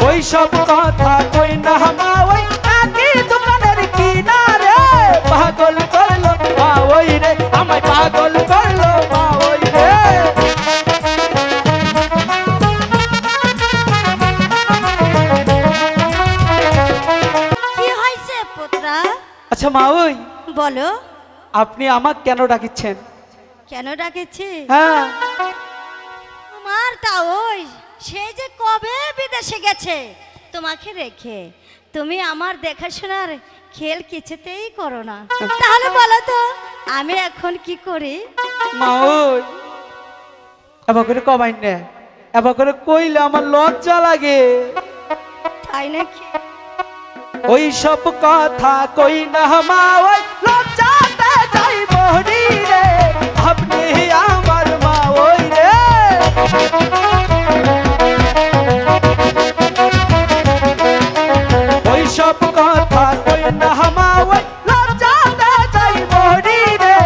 ওই সব কথা কই না মা ওই নাকি দোকানের কিনারে পাগল করলো মা ওই রে আমায় পাগল করলো মা ওই রে কি হইছে পুত্রা? আচ্ছা মা ওই বলো। আপনি আমাকে কেন ডাকিচ্ছেন? কেন ডাকেছি? হ্যাঁ আমার তা ওই সে যে কবে বিদেশে গেছে তোমাকে রেখে, তুমি আমার দেখাশোনার খেল কিছুতেই করো না। তাহলে বলো তো আমি এখন কি করি? মা ওই এবার করে কমাই না, এবার করে কইলে আমার লজ্জা লাগে। তাই নাকি? ওই সব কথা কই না মা ওই লজ্জাতে যাই বহরি রে আপনি আমার মা ওই রে ওই সব কথা কই না মা ওই লজ্জাতে যাই বহরি রে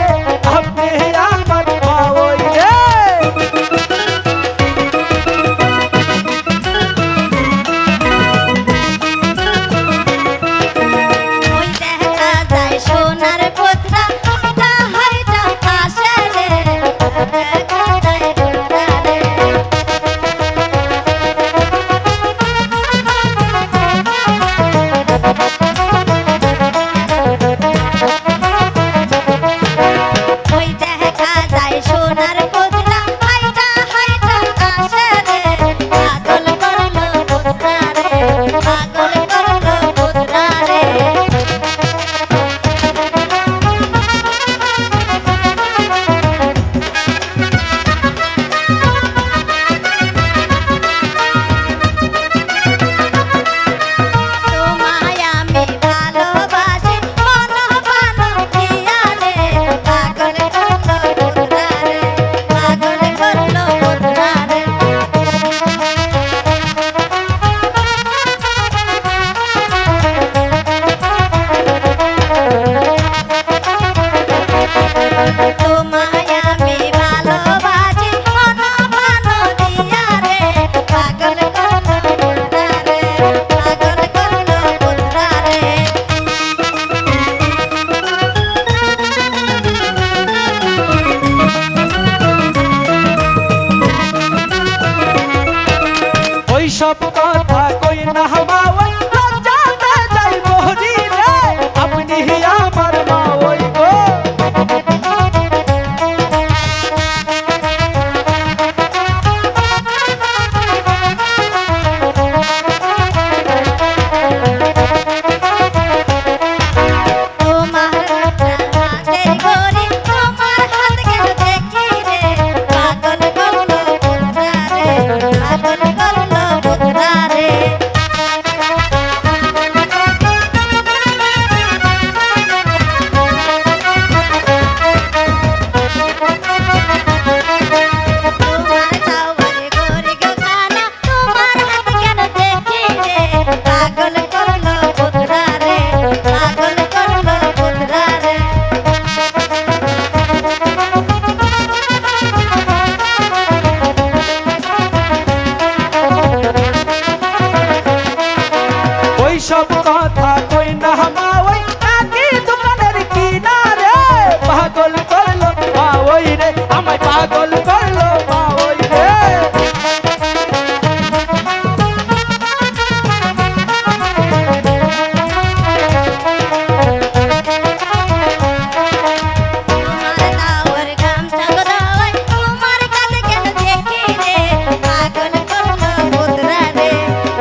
আপনি আমার মা ওই রে ওই দেখা যায় সোনার পুত্রা হাইটা হাইটা আসে রে, দেখা যায় পুত্রা রে। ওই দেখা যায় সোনার পুত্রা হাইটা হাইটা আসে রে, পাগল করলো পুত্রা রে, পাগল করলো পুত্রা রে। তোমায় আমি ভালোবাসি মন প্রাণ দিয়া রে, পাগল করলো পুত্রা রে, পাগল করলো পুত্রা রে। তোমায় আমি ভালোবাসি মন প্রাণ দিয়া রে, পাগল করলো পুত্রা রে, পাগল করলো পুত্রা রে। ওই সব কথা কই না মা ওই লজ্জাতে যাই বহরি রে আপনি আমার মা ওই গো তোমার হাতের ঘড়ি তোমার হাত কেন দেখি রে, পাগল করলো পুত্রা রে, পাগল করলো পুত্রা রে। তোমার টাওয়ারে ঘড়ি গো খানা তোমার হাত কেন দেখি রে, পাগল করলো পুত্রা রে, পাগল করলো পুত্রা রে। ওই সব কথা কই না মা ওই নাকি দোকানের কিনারে পাগল করলো মা ওই রে আমায় পাগল করলো মা ওই রে তোমার টাওয়ার গামছা গো দাওয়াই তোমার কাঁধে কেন দেখি রে, পাগল করলো পুত্রা রে,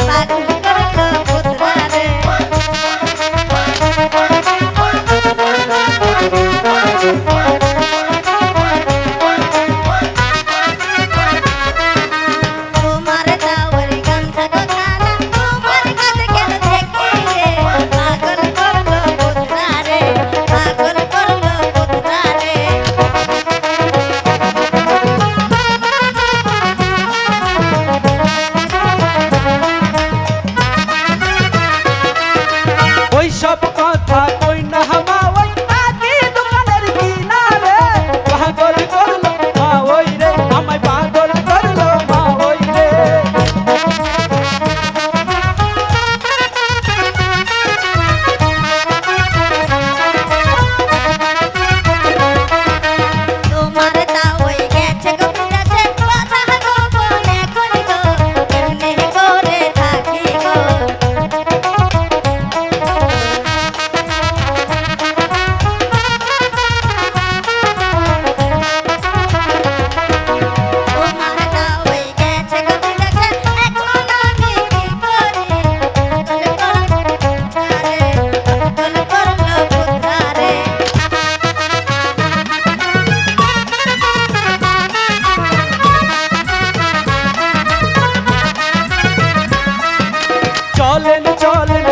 পাগল করলো পুত্রা রে। চলেন চলেন